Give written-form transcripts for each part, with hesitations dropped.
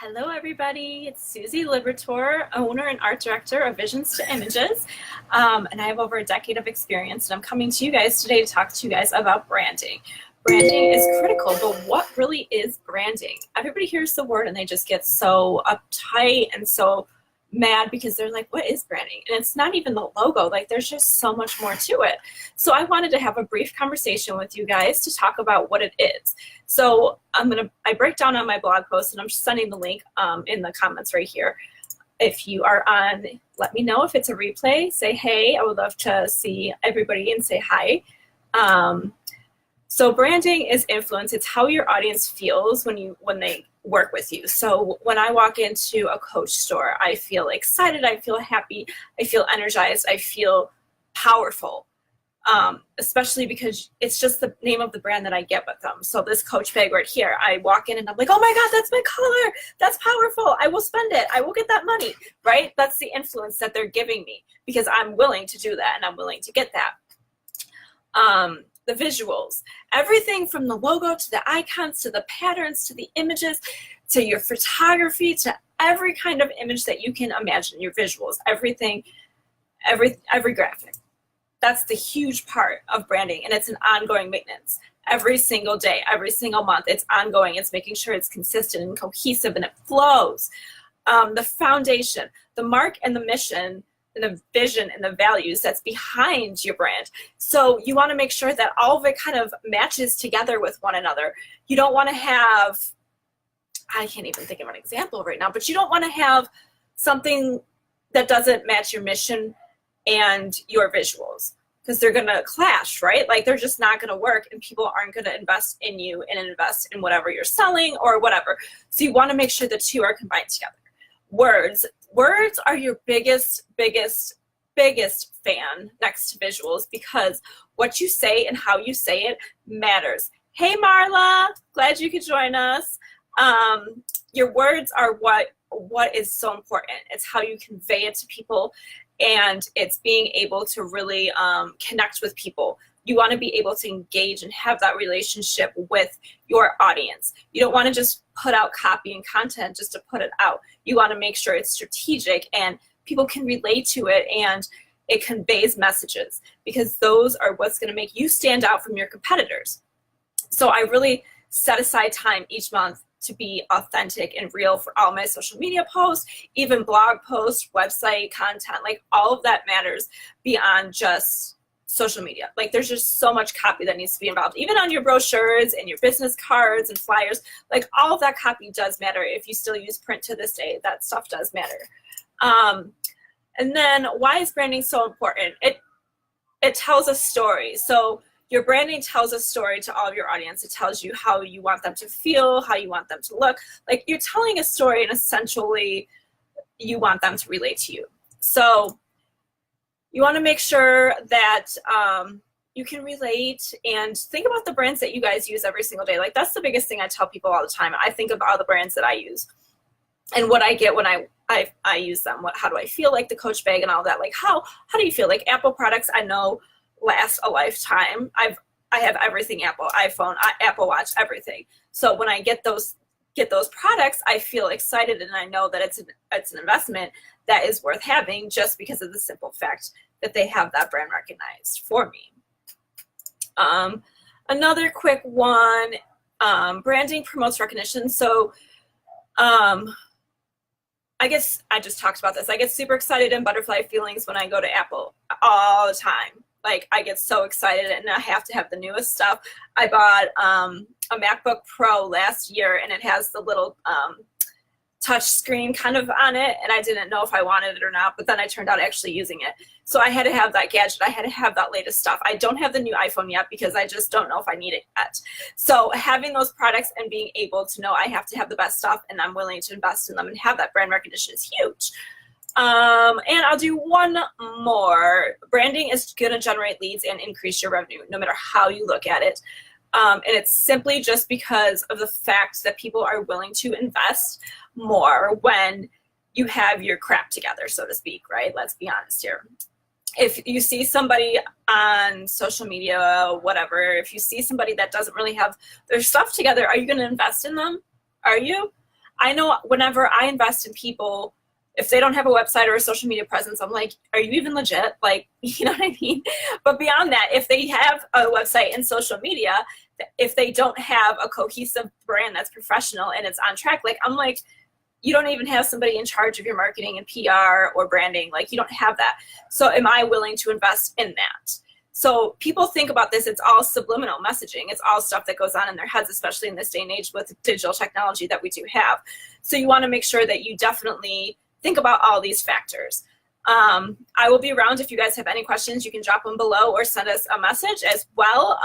Hello, everybody. It's Susie Libertor, owner and art director of Visions to Images. And I have over a decade of experience, and I'm coming to you guys today to talk to you guys about branding. Branding is critical, but what really is branding? Everybody hears the word and they just get so uptight and so mad because they're like, what is branding? And it's not even the logo. Like, there's just so much more to it. So I wanted to have a brief conversation with you guys to talk about what it is. So I break down on my blog post, and I'm sending the link in the comments right here. If you are on, let me know. If it's a replay, say hey. I would love to see everybody and say hi. So branding is influence. It's how your audience feels when they work with you. So when I walk into a Coach store, I feel excited, I feel happy, I feel energized, I feel powerful. Especially because it's just the name of the brand that I get with them. So this Coach bag right here, I walk in and I'm like, oh my God, that's my color. That's powerful. I will spend it. I will get that money, right? That's the influence that they're giving me because I'm willing to do that and I'm willing to get that. The visuals, everything from the logo to the icons to the patterns to the images to your photography to every kind of image that you can imagine, your visuals, everything, every graphic. That's the huge part of branding, and it's an ongoing maintenance. Every single day, every single month, it's ongoing. It's making sure it's consistent and cohesive and it flows. The foundation, the mark and the mission, and the vision and the values that's behind your brand. So you want to make sure that all of it kind of matches together with one another. You don't want to have, I can't even think of an example right now, but you don't want to have something that doesn't match your mission and your visuals, because they're going to clash, right? Like, they're just not going to work, and people aren't going to invest in you and invest in whatever you're selling or whatever. So you want to make sure the two are combined together. Words are your biggest fan next to visuals, because what you say and how you say it matters. Hey, Marla, glad you could join us. Your words are what is so important. It's how you convey it to people, and it's being able to really connect with people. You want to be able to engage and have that relationship with your audience. You don't want to just put out copy and content just to put it out. You want to make sure it's strategic and people can relate to it and it conveys messages, because those are what's going to make you stand out from your competitors. So I really set aside time each month to be authentic and real for all my social media posts, even blog posts, website content, like all of that matters beyond just social media. Like, there's just so much copy that needs to be involved, even on your brochures and your business cards and flyers. Like, all of that copy does matter. If you still use print to this day, that stuff does matter. And then, why is branding so important? It tells a story. So your branding tells a story to all of your audience. It tells you how you want them to feel, how you want them to look. Like, you're telling a story, and essentially you want them to relate to you. So you want to make sure that you can relate and think about the brands that you guys use every single day. Like, that's the biggest thing I tell people all the time. I think of all the brands that I use and what I get when I use them. How do I feel, like the Coach bag and all that? Like, how do you feel? Like, Apple products, I know, last a lifetime. I have everything Apple, iPhone, Apple Watch, everything. So when I get those products, I feel excited, and I know that it's an investment that is worth having, just because of the simple fact that they have that brand recognized for me. Another quick one, branding promotes recognition. So I guess I just talked about this. I get super excited and butterfly feelings when I go to Apple all the time. Like, I get so excited, and I have to have the newest stuff. I bought a MacBook Pro last year, and it has the little touch screen kind of on it, and I didn't know if I wanted it or not, but then I turned out actually using it. So I had to have that gadget. I had to have that latest stuff. I don't have the new iPhone yet because I just don't know if I need it yet. So having those products and being able to know I have to have the best stuff and I'm willing to invest in them and have that brand recognition is huge. And I'll do one more. Branding is going to generate leads and increase your revenue, no matter how you look at it. And it's simply just because of the fact that people are willing to invest more when you have your crap together, so to speak, right? Let's be honest here. If you see somebody on social media, whatever, if you see somebody that doesn't really have their stuff together, are you going to invest in them? Are you? I know whenever I invest in people, if they don't have a website or a social media presence, I'm like, are you even legit? Like, you know what I mean? But beyond that, if they have a website and social media, if they don't have a cohesive brand that's professional and it's on track, like, I'm like, you don't even have somebody in charge of your marketing and PR or branding. Like, you don't have that. So am I willing to invest in that? So people think about this, it's all subliminal messaging. It's all stuff that goes on in their heads, especially in this day and age with digital technology that we do have. So you want to make sure that you definitely think about all these factors. I will be around if you guys have any questions. You can drop them below or send us a message as well.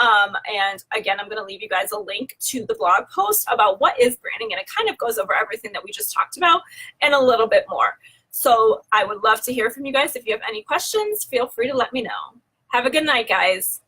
And again, I'm going to leave you guys a link to the blog post about what is branding, and it kind of goes over everything that we just talked about and a little bit more. So I would love to hear from you guys. If you have any questions, feel free to let me know. Have a good night, guys.